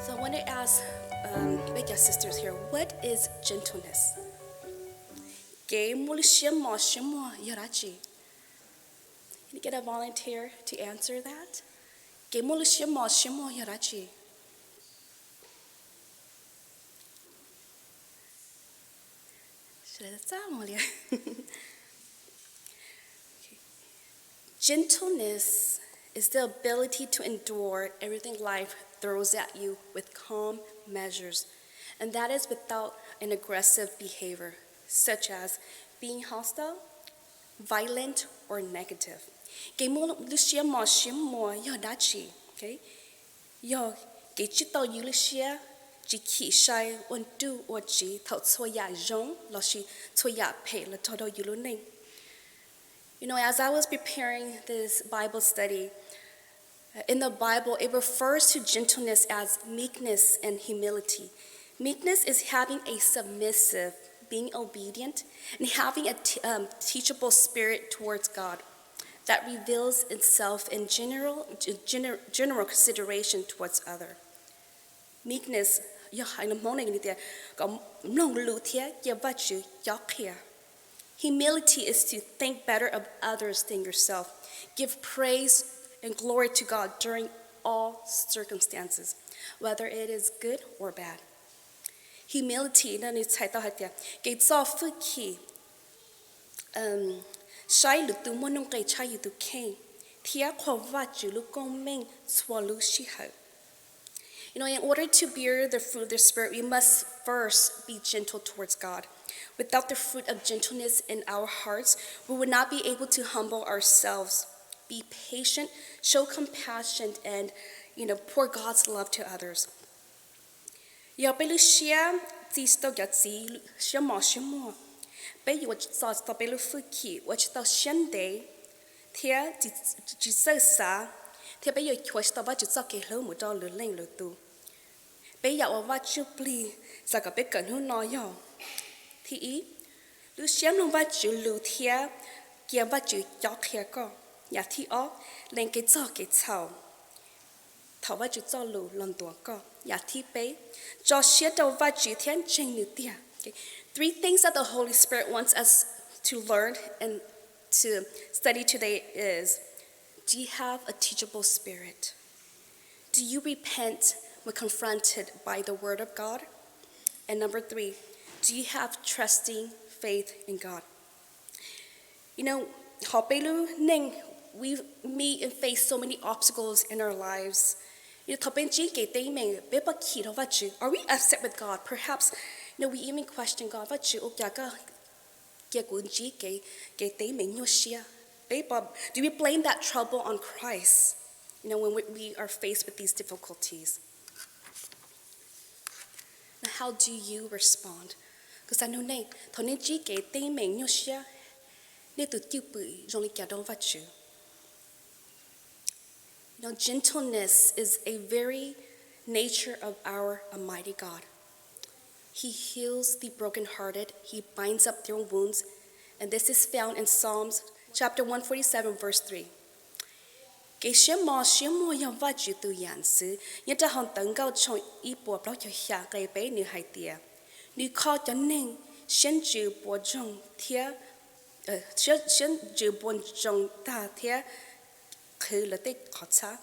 So I want to ask my guest sisters here, what is gentleness? Can you get a volunteer to answer that? Gentleness is the ability to endure everything life throws at you with calm measures, and that is without an aggressive behavior, such as being hostile, violent, or negative. Okay? Yo, cái chữ tao yêu lúa chỉ khi sai ôn tu ôn chỉ thấu txhua giống là chỉ txhua phe là thấu đâu yêu lúa này. You know, as I was preparing this Bible study, in the Bible, it refers to gentleness as meekness and humility. Meekness is having a submissive, being obedient, and having a teachable spirit towards God that reveals itself in general consideration towards other. Meekness, humility is to think better of others than yourself. Give praise and glory to God during all circumstances, whether it is good or bad. Humility, you know, in order to bear the fruit of the Spirit, we must first be gentle towards God. Without the fruit of gentleness in our hearts, we would not be able to humble ourselves, be patient, show compassion, and, you know, pour God's love to others. Thì lu xem nông vật chữ lu thia kia vật chữ chọc kia co nhà thi ó lên cái chảo thảo vật chữ cho lu lần tua co nhà thi bé cho xếp đầu vật chữ thiên trình nữ tia. Three things that the Holy Spirit wants us to learn and to study today is: do you have a teachable spirit? Do you repent when confronted by the Word of God? And number 3, do you have trusting faith in God? You know, we meet and face so many obstacles in our lives. Are we upset with God? Perhaps, you know, we even question God. Do we blame that trouble on Christ, you know, when we are faced with these difficulties? Now, how do you respond? Because I know nay, thằng nên chỉ kể tên mình nhau xia, nên tụi tiêu bự trong lịch cả đông vật chữ. You know, gentleness is a very nature of our Almighty God. He heals the brokenhearted. He binds up their wounds, and this is found in Psalms chapter 147, verse 3. Cái xem mò yang vật chữ từ giản sử, nhất là hòn tấn cao trong ý bộ bảo cho hạ cái bé nữ hài tiệt. Nữ khó cho nên xin chữ bộ trong thiab, xin chữ bộ trong ta thiab, khứ là tết khó xa.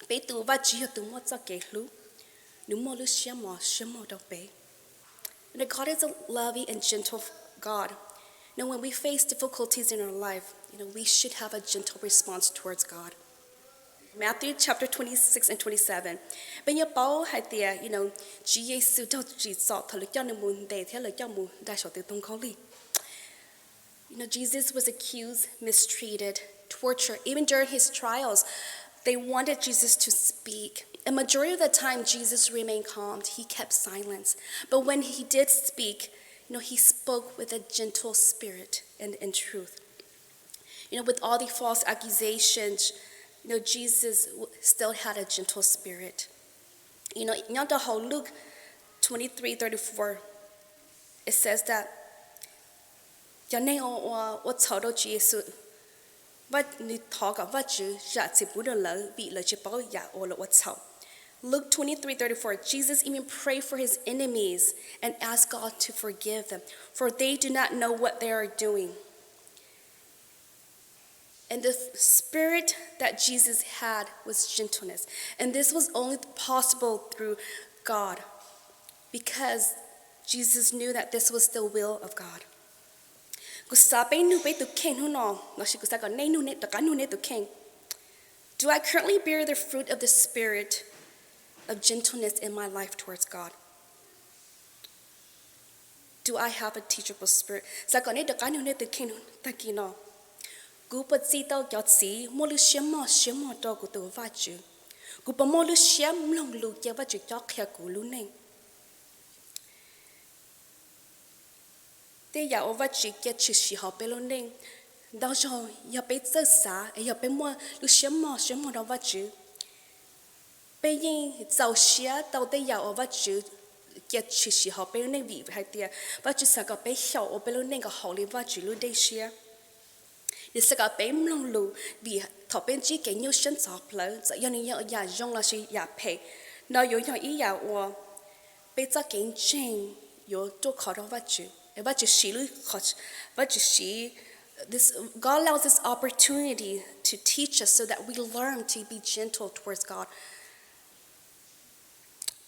Bé tụ vật chữ từ mua cho cái hlub, nữ mua lu xem mò đâu bé. And God is a loving and gentle God. You know, when we face difficulties in our life, you know, we should have a gentle response towards God. Matthew chapter 26 and 27. Bên nhà Baoie hay tiệt, you know, Chúa Giêsu đâu chỉ sợ thở lực cho nên muốn để theo lực cho muốn đại sở từ tông khâu li. You know, Jesus was accused, mistreated, tortured. Even during his trials, they wanted Jesus to speak. A majority of the time, Jesus remained calm. He kept silence. But when he did speak, you know, he spoke with a gentle spirit and truth. You know, with all the false accusations, you know, Jesus still had a gentle spirit. You know, in the whole Luke 23:34, it says that cho nên我找到主耶稣，我你talk 我主也是不能了，比了就包也我了我找。Luke 23:34, Jesus even prayed for his enemies and asked God to forgive them, for they do not know what they are doing. And the spirit that Jesus had was gentleness. And this was only possible through God, because Jesus knew that this was the will of God. Do I currently bear the fruit of the spirit of gentleness in my life towards God? Do I have a teachable spirit? Thế giờ over chỉ cái chỉ học bên luôn nên đó rồi giờ bé sơ xả giờ bé mua lúc sớm mua đâu vậy chứ bây giờ giàu xía đầu đây giờ over chứ cái chỉ học bên nên vì hay tiệt và chứ sao cái bé hiểu ở bên luôn nên cái học lý vậy chứ luôn đây xía thì sao cái bé mông lù vì thọ bên chỉ cái nhiều sinh học lớn giờ giờ này giờ dùng là gì giờ pay nó有有一giờ我被这给钱有做考到vậy chứ this God allows this opportunity to teach us so that we learn to be gentle towards God.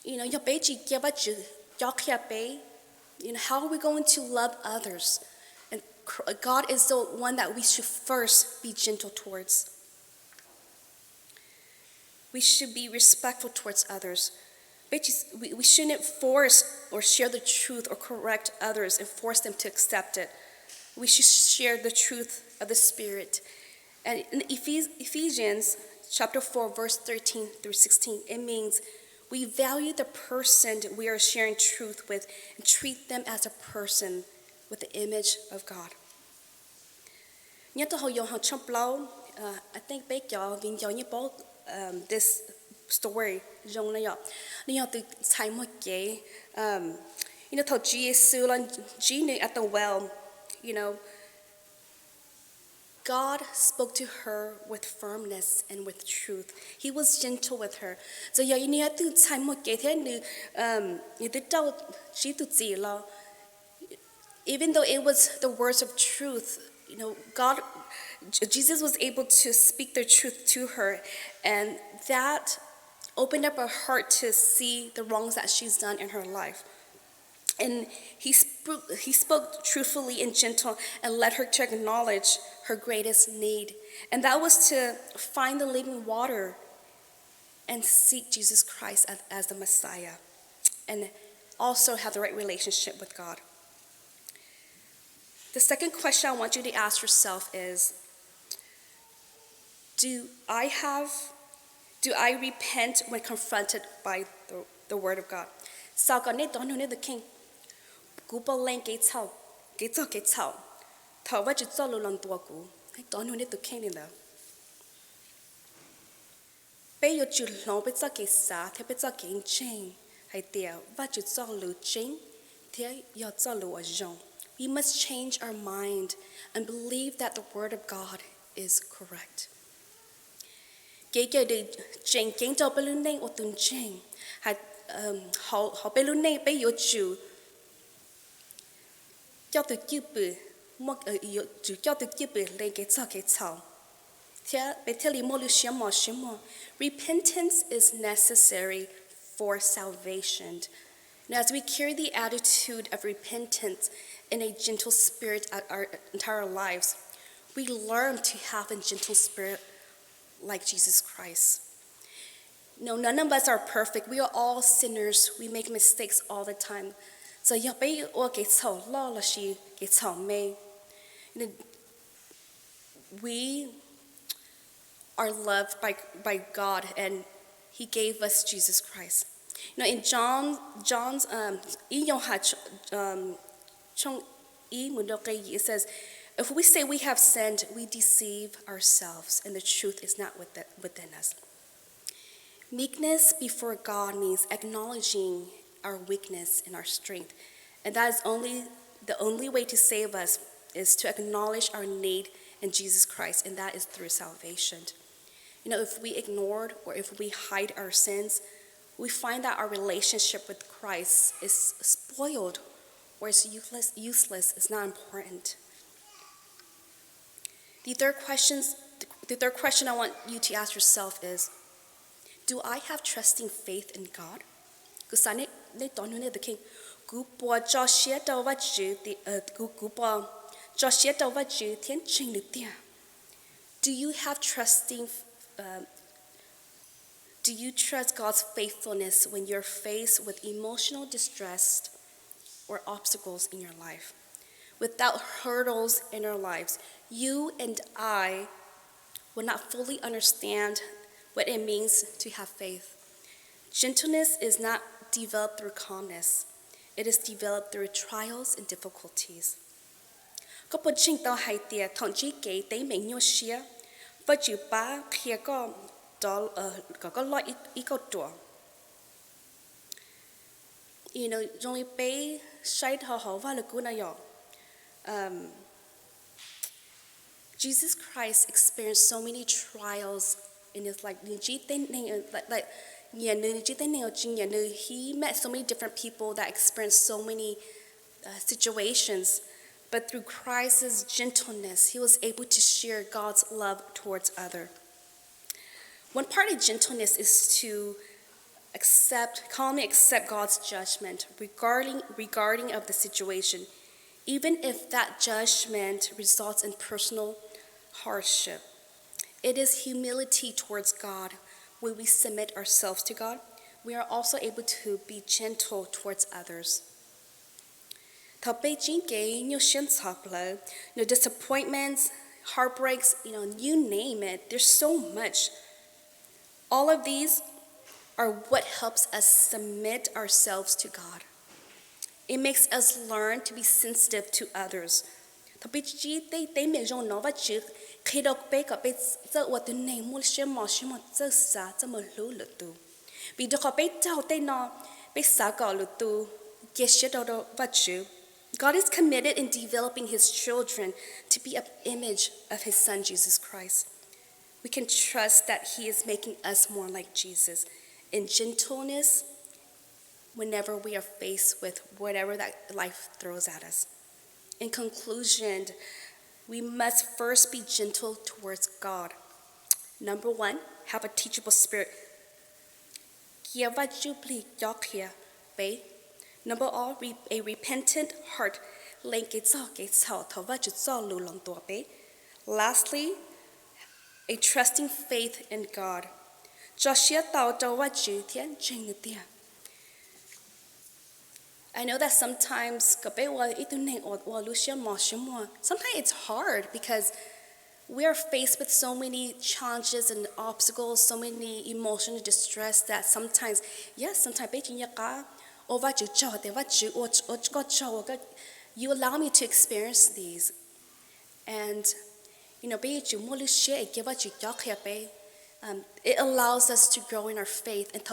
You know, how are we going to love others? And God is the one that we should first be gentle towards. We should be respectful towards others. We shouldn't force or share the truth or correct others and force them to accept it. We should share the truth of the Spirit. And in Ephesians chapter 4, verse 13 through 16, it means we value the person we are sharing truth with and treat them as a person with the image of God. I think this story từ sai một cái thầu Jesus là Jesus at the well, God spoke to her with firmness and with truth. He was gentle with her. So giờ từ sai một cái thế từ đâu chỉ từ gì là even though it was the words of truth, Jesus was able to speak the truth to her, and that opened up her heart to see the wrongs that she's done in her life. And he spoke truthfully and gentle and led her to acknowledge her greatest need. And that was to find the living water and seek Jesus Christ as the Messiah, and also have the right relationship with God. The second question I want you to ask yourself is, do I repent when confronted by the word of God? Sao có nên đón nhận được kinh? Cú bao lên cái thảo, thảo vậy chỉ cho lần tua cú, đón nhận được kinh nữa. Bây giờ chỉ lòng bây giờ cái啥, thế bây giờ cái chân, hay tiệt, vậy chỉ cho lưu chân, thế giờ cho lưu ở trong. We must change our mind and believe that the word of God is correct. Cái để chỉnh kiến cho bên luôn này ở tuần chỉnh, họ bên luôn này bây giờ chủ cho từ chữ bự, chủ cho từ chữ bự lên cái thảo. Thế bây giờ li mua lưu xem mà. Repentance is necessary for salvation. And as we carry the attitude of repentance in a gentle spirit at our entire lives, we learn to have a gentle spirit like Jesus Christ. No, none of us are perfect. We are all sinners. We make mistakes all the time. So we are loved by God, and He gave us Jesus Christ. In John's it says, if we say we have sinned, we deceive ourselves, and the truth is not within us. Meekness before God means acknowledging our weakness and our strength, and that is the only way to save us is to acknowledge our need in Jesus Christ, and that is through salvation. If we ignored or if we hide our sins, we find that our relationship with Christ is spoiled or is useless, is not important. The third question I want you to ask yourself is, do I have trusting faith in God? Do you trust God's faithfulness when you're faced with emotional distress or obstacles in your life? Without hurdles in our lives, you and I will not fully understand what it means to have faith. Gentleness is not developed through calmness. It is developed through trials and difficulties. Jesus Christ experienced so many trials in his life. He met so many different people that experienced so many situations. But through Christ's gentleness, he was able to share God's love towards others. One part of gentleness is to calmly accept God's judgment regarding of the situation, even if that judgment results in personal hardship. It is humility towards God. When we submit ourselves to God, we are also able to be gentle towards others. Disappointments, heartbreaks, you name it, there's so much. All of these are what helps us submit ourselves to God. It makes us learn to be sensitive to others. God is committed in developing his children to be an image of his son, Jesus Christ. We can trust that he is making us more like Jesus in gentleness whenever we are faced with whatever that life throws at us. In conclusion, we must first be gentle towards God. Number one, have a teachable spirit. Number all, a repentant heart. Lastly, a trusting faith in God. I know that sometimes it's hard because we are faced with so many challenges and obstacles, so many emotional distress that sometimes you allow me to experience these. And it allows us to grow in our faith. And the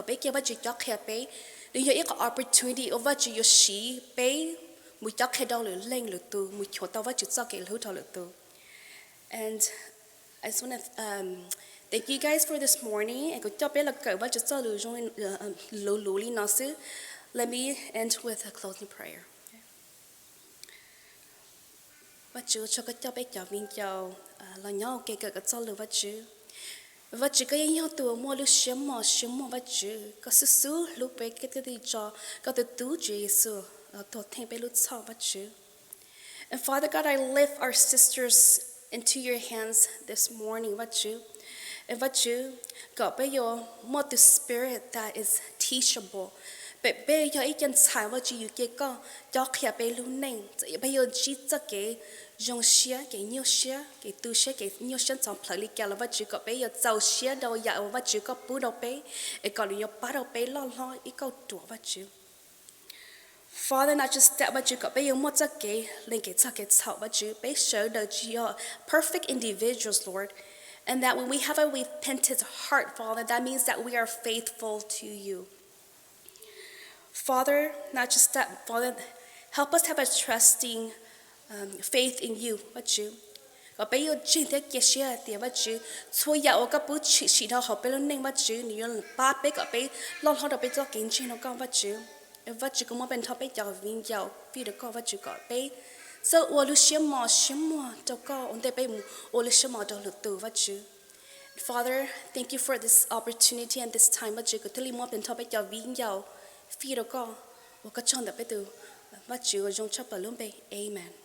opportunity of what you see, and I just want to thank you guys for this morning. Let me end with a closing prayer. Và chỉ có nhau tụi mua lu xiêm mò và chữ có sự số lúc bé cái gì cho có từ tú Jesus tổ thành bé lúc sau và chữ. And Father God, I lift our sisters into your hands this morning và chữ. And và chữ có bé yo more the spirit that is teachable. Bé bé yo ý chân sai và chữ cái có cho khía bé lu neng. Bé yo chỉ cho cái dòng xia cái nhiều xia cái tu xia cái nhiều xia trong phật lý kia là vật chữ có bé giờ giàu xia đâu giờ vật chữ có bù đâu bé ấy còn là bắt đầu bé lo ý câu tuổi vật chữ. Father, not just that vật chữ có bé giờ mất cho cái lên cái sao vật chữ bé show that you are perfect individuals, Lord, and that when we have a repentant heart, Father, that means that we are faithful to you. Father, not just that, Father, help us have a trusting faith in you, what you. và bây giờ chuyện thế kia xe thì vắt chữ xôi dạo các bữa chỉ đâu học bây giờ nên vắt chữ nhiều là ba bé cả bé lo họ đâu bây giờ kiến chuyện nó con vắt chữ cũng muốn bên thọ bây giờ viên giàu vì được con vắt chữ cả bé so ô lu xem mò cho con ông đây bây ô lu xem mò đâu lụt từ vắt chữ. Father, thank you for this opportunity and this time vắt chữ có thể mua bên thọ bây giờ viên giàu vì được con và các chọn được bây giờ vắt chữ ở trong chấp vào luôn bây amen.